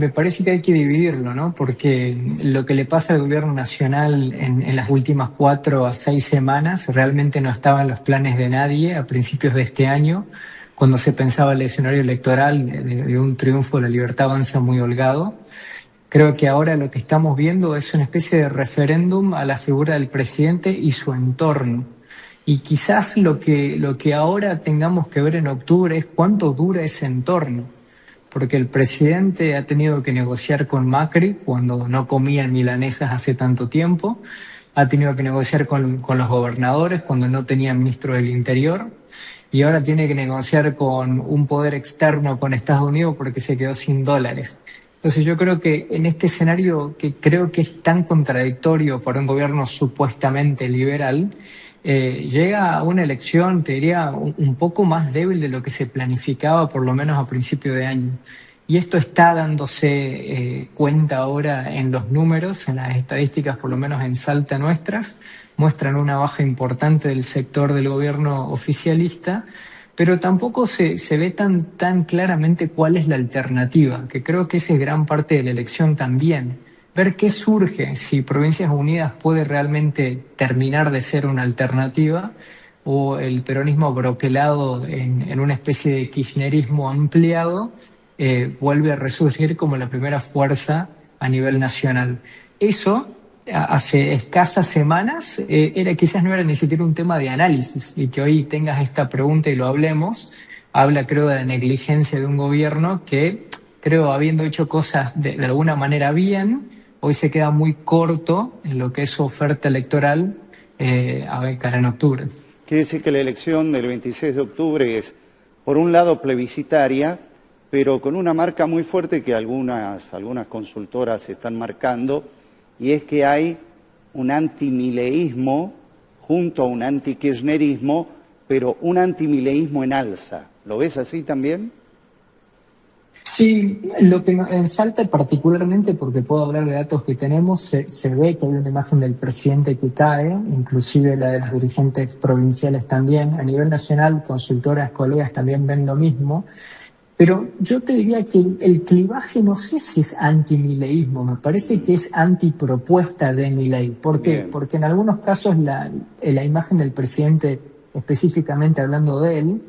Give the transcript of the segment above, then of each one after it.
Me parece que hay que dividirlo, ¿no? Porque lo que le pasa al gobierno nacional en las últimas 4 a 6 semanas realmente no estaba en los planes de nadie a principios de este año, cuando se pensaba el escenario electoral de un triunfo de la Libertad Avanza muy holgado. Creo que ahora lo que estamos viendo es una especie de referéndum a la figura del presidente y su entorno. Y quizás lo que ahora tengamos que ver en octubre es cuánto dura ese entorno, porque el presidente ha tenido que negociar con Macri cuando no comían milanesas hace tanto tiempo, ha tenido que negociar con los gobernadores cuando no tenía ministro del Interior, y ahora tiene que negociar con un poder externo, con Estados Unidos, porque se quedó sin dólares. Entonces yo creo que en este escenario que creo que es tan contradictorio para un gobierno supuestamente liberal, llega a una elección, te diría, un poco más débil de lo que se planificaba, por lo menos a principio de año. Y esto está dándose cuenta ahora en los números, en las estadísticas, por lo menos en Salta nuestras, muestran una baja importante del sector del gobierno oficialista, pero tampoco se ve tan claramente cuál es la alternativa, que creo que esa es gran parte de la elección también. Ver qué surge, si Provincias Unidas puede realmente terminar de ser una alternativa o el peronismo broquelado en una especie de kirchnerismo ampliado vuelve a resurgir como la primera fuerza a nivel nacional. Eso, hace escasas semanas, quizás no era ni siquiera un tema de análisis, y que hoy tengas esta pregunta y lo hablemos, habla, creo, de la negligencia de un gobierno que, creo, habiendo hecho cosas de alguna manera bien, hoy se queda muy corto en lo que es su oferta electoral a cara en octubre. Quiere decir que la elección del 26 de octubre es, por un lado, plebiscitaria, pero con una marca muy fuerte que algunas consultoras están marcando, y es que hay un antimileísmo junto a un antikirchnerismo, pero un antimileísmo en alza. ¿Lo ves así también? Sí, lo que en Salta particularmente, porque puedo hablar de datos que tenemos, se ve que hay una imagen del presidente que cae, inclusive la de los dirigentes provinciales también. A nivel nacional, consultoras, colegas también ven lo mismo. Pero yo te diría que el clivaje no sé si es antimileísmo, me parece que es antipropuesta de Milei. ¿Por qué? Bien. Porque en algunos casos la imagen del presidente, específicamente hablando de él,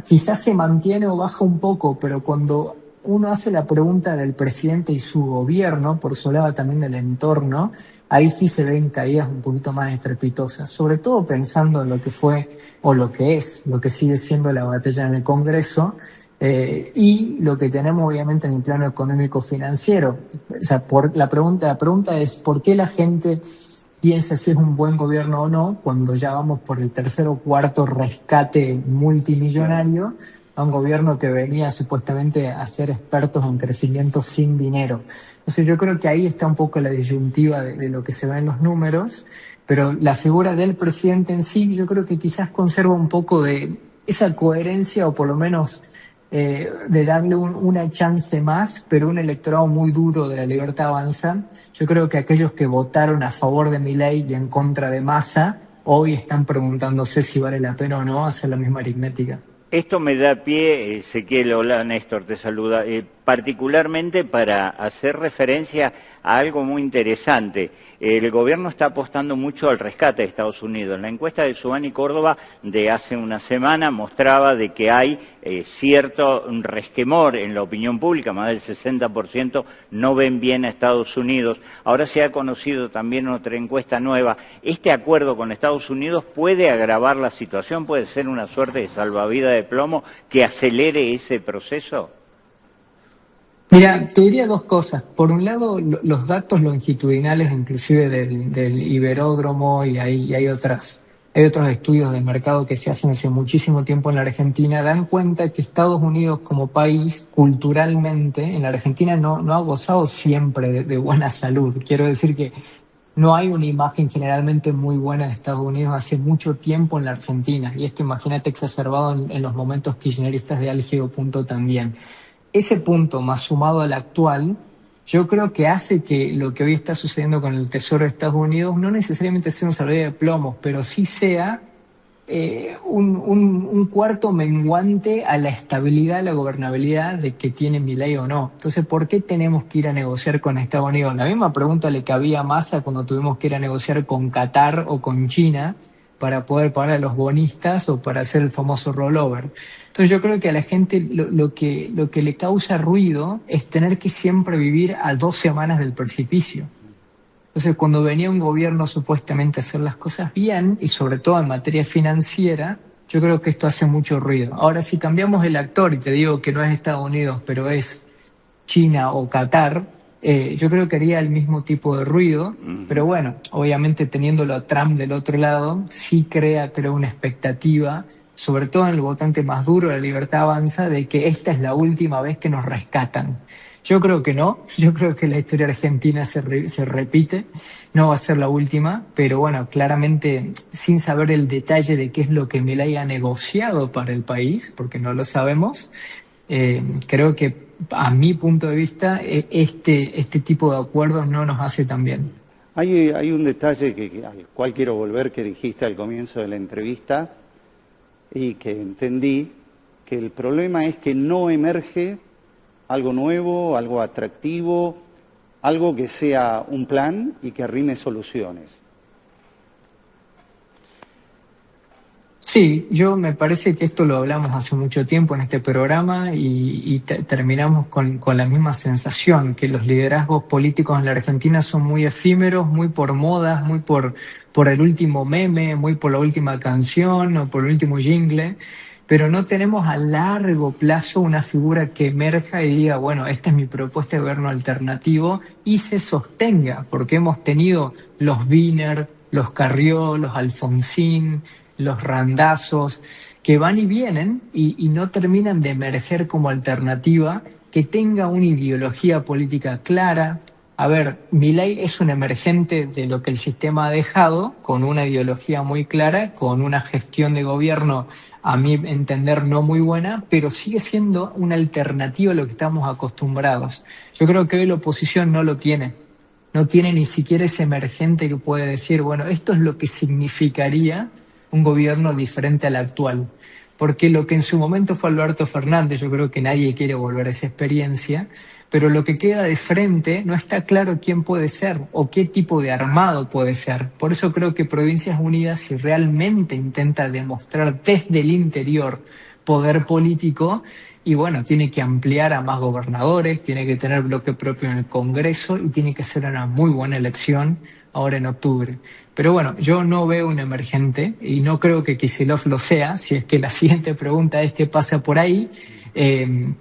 quizás se mantiene o baja un poco, pero cuando uno hace la pregunta del presidente y su gobierno, por su lado también del entorno, ahí sí se ven caídas un poquito más estrepitosas, sobre todo pensando en lo que fue o lo que es, lo que sigue siendo la batalla en el Congreso, y lo que tenemos obviamente en el plano económico-financiero. O sea, la pregunta es ¿por qué la gente piensa si es un buen gobierno o no cuando ya vamos por el tercer o cuarto rescate multimillonario a un gobierno que venía supuestamente a ser expertos en crecimiento sin dinero? Entonces yo creo que ahí está un poco la disyuntiva de lo que se ve en los números, pero la figura del presidente en sí yo creo que quizás conserva un poco de esa coherencia, o por lo menos de darle una chance más, pero un electorado muy duro de la Libertad Avanza. Yo creo que aquellos que votaron a favor de Milei y en contra de Massa, hoy están preguntándose si vale la pena o no hacer la misma aritmética. Esto me da pie, Ezequiel, hola Néstor, te saluda, particularmente para hacer referencia a algo muy interesante. El gobierno está apostando mucho al rescate de Estados Unidos. La encuesta de Subani Córdoba de hace una semana mostraba de que hay cierto resquemor en la opinión pública, más del 60% no ven bien a Estados Unidos. Ahora se ha conocido también otra encuesta nueva. ¿Este acuerdo con Estados Unidos puede agravar la situación? ¿Puede ser una suerte de salvavidas de plomo que acelere ese proceso? Mira, te diría dos cosas. Por un lado, los datos longitudinales, inclusive del Iberódromo, y hay otros estudios del mercado que se hacen hace muchísimo tiempo en la Argentina, dan cuenta que Estados Unidos como país, culturalmente, en la Argentina no ha gozado siempre de buena salud. Quiero decir que no hay una imagen generalmente muy buena de Estados Unidos hace mucho tiempo en la Argentina, y esto imagínate exacerbado en los momentos kirchneristas de álgido punto también. Ese punto, más sumado al actual, yo creo que hace que lo que hoy está sucediendo con el Tesoro de Estados Unidos no necesariamente sea un salvavidas de plomos, pero sí sea un cuarto menguante a la estabilidad, la gobernabilidad de que tiene Milei o no. Entonces, ¿por qué tenemos que ir a negociar con Estados Unidos? La misma pregunta le cabía a Massa cuando tuvimos que ir a negociar con Qatar o con China para poder pagar a los bonistas o para hacer el famoso rollover. Entonces yo creo que a la gente lo que le causa ruido es tener que siempre vivir a 2 semanas del precipicio. Entonces, cuando venía un gobierno supuestamente a hacer las cosas bien, y sobre todo en materia financiera, yo creo que esto hace mucho ruido. Ahora, si cambiamos el actor, y te digo que no es Estados Unidos, pero es China o Qatar, yo creo que haría el mismo tipo de ruido, pero bueno, obviamente teniéndolo a Trump del otro lado, sí crea, creo, una expectativa, sobre todo en el votante más duro de la Libertad Avanza, de que esta es la última vez que nos rescatan. Yo creo que no, yo creo que la historia argentina se repite, no va a ser la última, pero bueno, claramente sin saber el detalle de qué es lo que Milei ha negociado para el país, porque no lo sabemos, creo que a mi punto de vista este tipo de acuerdos no nos hace tan bien. Hay un detalle al cual quiero volver que dijiste al comienzo de la entrevista y que entendí, que el problema es que no emerge algo nuevo, algo atractivo, algo que sea un plan y que arrime soluciones. Sí, yo me parece que esto lo hablamos hace mucho tiempo en este programa y terminamos con la misma sensación, que los liderazgos políticos en la Argentina son muy efímeros, muy por modas, muy por el último meme, muy por la última canción o por el último jingle, pero no tenemos a largo plazo una figura que emerja y diga, bueno, esta es mi propuesta de gobierno alternativo y se sostenga, porque hemos tenido los Wiener, los Carrió, los Alfonsín, los Randazos, que van y vienen y no terminan de emerger como alternativa, que tenga una ideología política clara. A ver, Milei es un emergente de lo que el sistema ha dejado, con una ideología muy clara, con una gestión de gobierno, a mi entender, no muy buena, pero sigue siendo una alternativa a lo que estamos acostumbrados. Yo creo que hoy la oposición no lo tiene. No tiene ni siquiera ese emergente que puede decir, bueno, esto es lo que significaría un gobierno diferente al actual. Porque lo que en su momento fue Alberto Fernández, yo creo que nadie quiere volver a esa experiencia, pero lo que queda de frente no está claro quién puede ser o qué tipo de armado puede ser. Por eso creo que Provincias Unidas, si realmente intenta demostrar desde el interior poder político, y bueno, tiene que ampliar a más gobernadores, tiene que tener bloque propio en el Congreso y tiene que ser una muy buena elección ahora en octubre. Pero bueno, yo no veo un emergente y no creo que Kicillof lo sea, si es que la siguiente pregunta es qué pasa por ahí,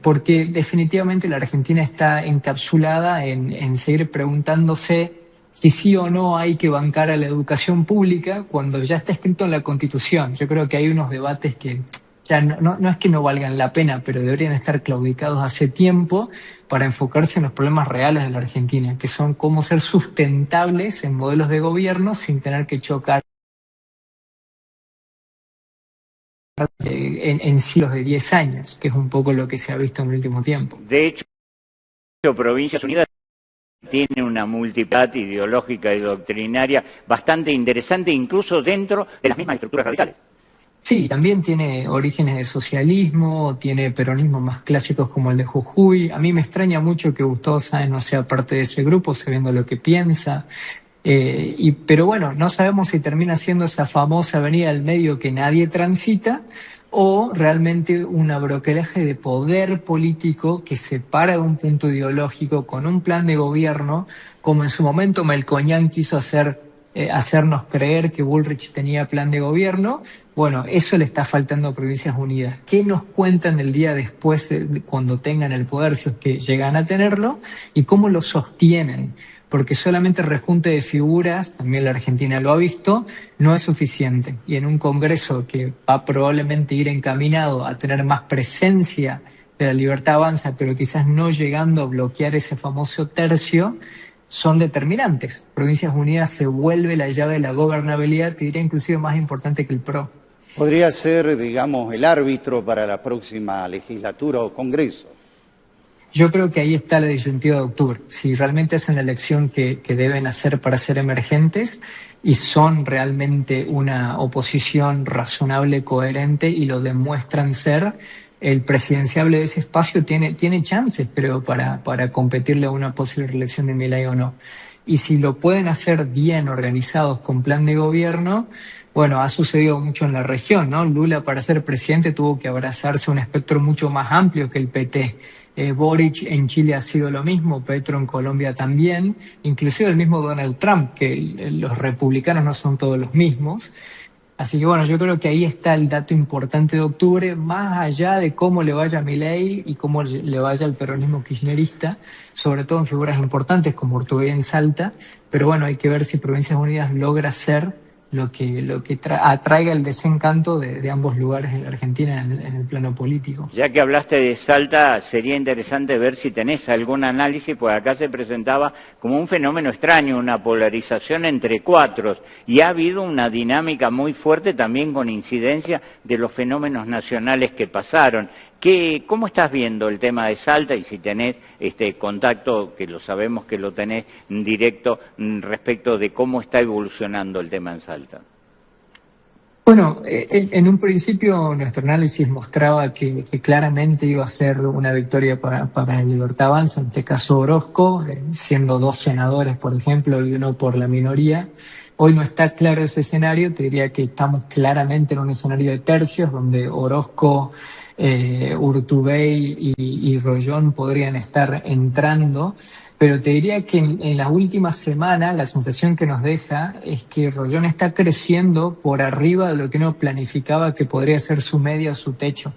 porque definitivamente la Argentina está encapsulada en seguir preguntándose si sí o no hay que bancar a la educación pública cuando ya está escrito en la Constitución. Yo creo que hay unos debates que ya no es que no valgan la pena, pero deberían estar claudicados hace tiempo para enfocarse en los problemas reales de la Argentina, que son cómo ser sustentables en modelos de gobierno sin tener que chocar en ciclos de 10 años, que es un poco lo que se ha visto en el último tiempo. De hecho, Provincias Unidas tiene una multiplicidad ideológica y doctrinaria bastante interesante, incluso dentro de las mismas estructuras radicales. Sí, también tiene orígenes de socialismo, tiene peronismos más clásicos como el de Jujuy. A mí me extraña mucho que Gustavo Sáenz no sea parte de ese grupo, sabiendo lo que piensa. Pero bueno, no sabemos si termina siendo esa famosa avenida del medio que nadie transita o realmente un abrocelaje de poder político que se para de un punto ideológico con un plan de gobierno, como en su momento Melconian quiso hacernos creer que Bullrich tenía plan de gobierno. Bueno, eso le está faltando a Provincias Unidas. ¿Qué nos cuentan el día después cuando tengan el poder, si es que llegan a tenerlo, y cómo lo sostienen? Porque solamente rejunte de figuras, también la Argentina lo ha visto, no es suficiente. Y en un Congreso que va probablemente ir encaminado a tener más presencia de la Libertad Avanza, pero quizás no llegando a bloquear ese famoso tercio, son determinantes. Provincias Unidas se vuelve la llave de la gobernabilidad, te diría inclusive más importante que el PRO. Podría ser, digamos, el árbitro para la próxima legislatura o Congreso. Yo creo que ahí está la disyuntiva de octubre. Si realmente hacen la elección que deben hacer para ser emergentes y son realmente una oposición razonable, coherente y lo demuestran ser, el presidenciable de ese espacio tiene chances, creo, para competirle a una posible reelección de Milei o no. Y si lo pueden hacer bien organizados con plan de gobierno, bueno, ha sucedido mucho en la región, ¿no? Lula para ser presidente tuvo que abrazarse a un espectro mucho más amplio que el PT. Boric en Chile ha sido lo mismo, Petro en Colombia también, inclusive el mismo Donald Trump, que los republicanos no son todos los mismos. Así que bueno, yo creo que ahí está el dato importante de octubre, más allá de cómo le vaya a Milei y cómo le vaya al peronismo kirchnerista, sobre todo en figuras importantes como Urtubey en Salta, pero bueno, hay que ver si Provincias Unidas logra ser lo que atraiga el desencanto de ambos lugares en la Argentina en el plano político. Ya que hablaste de Salta, sería interesante ver si tenés algún análisis, pues acá se presentaba como un fenómeno extraño, una polarización entre cuatros, y ha habido una dinámica muy fuerte también con incidencia de los fenómenos nacionales que pasaron. ¿Cómo estás viendo el tema de Salta y si tenés contacto, que lo sabemos que lo tenés directo, respecto de cómo está evolucionando el tema en Salta? Bueno, en un principio nuestro análisis mostraba que claramente iba a ser una victoria para el Libertad Avanza, en este caso Orozco, siendo 2 senadores, por ejemplo, y uno por la minoría. Hoy no está claro ese escenario, te diría que estamos claramente en un escenario de tercios, donde Orozco, Urtubey y Rollón podrían estar entrando, pero te diría que en las últimas semanas la sensación que nos deja es que Rollón está creciendo por arriba de lo que uno planificaba que podría ser su media o su techo.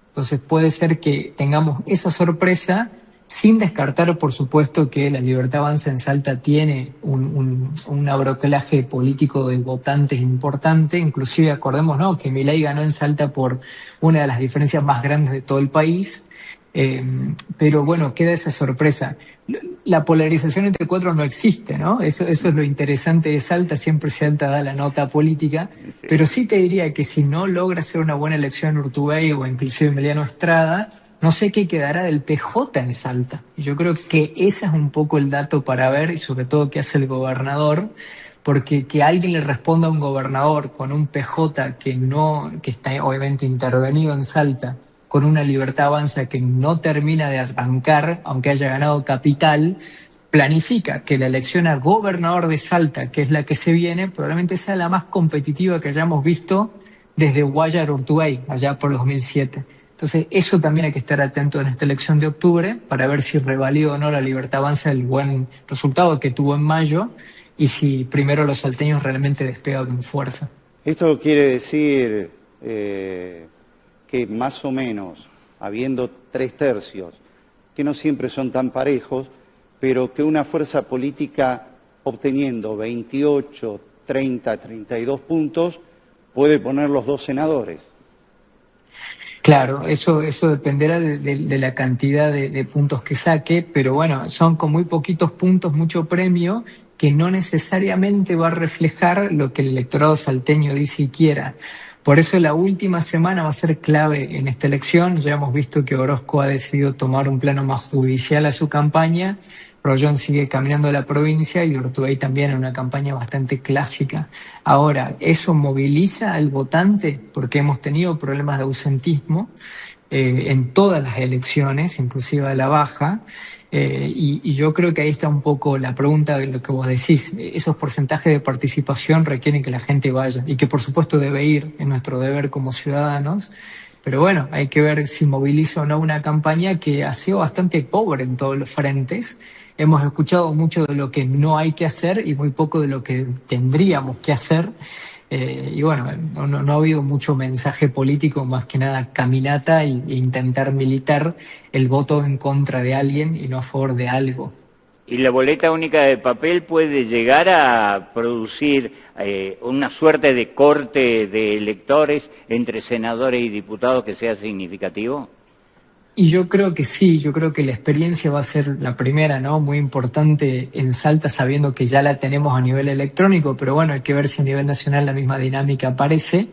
Entonces puede ser que tengamos esa sorpresa, sin descartar, por supuesto, que la Libertad Avanza en Salta tiene un abrocolaje político de votantes importante. Inclusive acordémonos que Milei ganó en Salta por una de las diferencias más grandes de todo el país. Pero bueno, queda esa sorpresa. La polarización entre cuatro no existe, ¿no? Eso es lo interesante de Salta, siempre Salta da la nota política, pero sí te diría que si no logra hacer una buena elección Urtubey o inclusive Emiliano Estrada, no sé qué quedará del PJ en Salta. Yo creo que ese es un poco el dato para ver, y sobre todo qué hace el gobernador, porque que alguien le responda a un gobernador con un PJ que está obviamente intervenido en Salta, con una Libertad Avanza que no termina de arrancar, aunque haya ganado capital, planifica que la elección a gobernador de Salta, que es la que se viene, probablemente sea la más competitiva que hayamos visto desde Guayar Urtubey, allá por 2007. Entonces, eso también hay que estar atento en esta elección de octubre para ver si revalida o no la Libertad Avanza el buen resultado que tuvo en mayo y si primero los salteños realmente despegan con fuerza. Esto quiere decir que más o menos, habiendo 3/3, que no siempre son tan parejos, pero que una fuerza política obteniendo 28, 30, 32 puntos puede poner los 2 senadores. Claro, eso dependerá de la cantidad de puntos que saque, pero bueno, son con muy poquitos puntos, mucho premio, que no necesariamente va a reflejar lo que el electorado salteño dice y quiera. Por eso la última semana va a ser clave en esta elección. Ya hemos visto que Orozco ha decidido tomar un plano más judicial a su campaña. Rollón sigue caminando a la provincia y Urtubey también en una campaña bastante clásica. Ahora, ¿eso moviliza al votante? Porque hemos tenido problemas de ausentismo en todas las elecciones, inclusive a la baja. Y yo creo que ahí está un poco la pregunta de lo que vos decís. Esos porcentajes de participación requieren que la gente vaya y que por supuesto debe ir, es nuestro deber como ciudadanos. Pero bueno, hay que ver si moviliza o no una campaña que ha sido bastante pobre en todos los frentes. Hemos escuchado mucho de lo que no hay que hacer y muy poco de lo que tendríamos que hacer. Y bueno, no ha habido mucho mensaje político, más que nada caminata e intentar militar el voto en contra de alguien y no a favor de algo. ¿Y la boleta única de papel puede llegar a producir una suerte de corte de electores entre senadores y diputados que sea significativo? Y yo creo que sí, yo creo que la experiencia va a ser la primera, ¿no? Muy importante en Salta, sabiendo que ya la tenemos a nivel electrónico, pero bueno, hay que ver si a nivel nacional la misma dinámica aparece.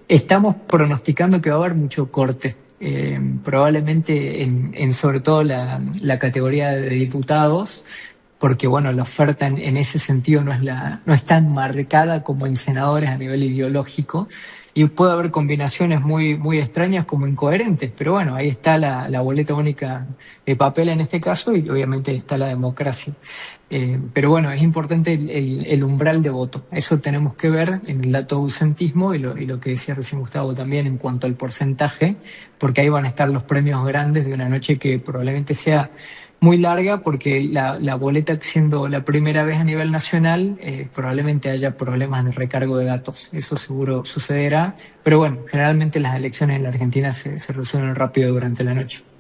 Estamos pronosticando que va a haber mucho corte. probablemente en sobre todo la categoría de diputados, porque bueno, la oferta en ese sentido no es tan marcada como en senadores a nivel ideológico, y puede haber combinaciones muy extrañas como incoherentes, pero bueno, ahí está la boleta única de papel en este caso, y obviamente está la democracia. Pero bueno, es importante el umbral de voto. Eso tenemos que ver en el dato de ausentismo y lo que decía recién Gustavo también en cuanto al porcentaje, porque ahí van a estar los premios grandes de una noche que probablemente sea muy larga, porque la boleta siendo la primera vez a nivel nacional, probablemente haya problemas de recargo de datos. Eso seguro sucederá, pero bueno, generalmente las elecciones en la Argentina se resuelven rápido durante la noche.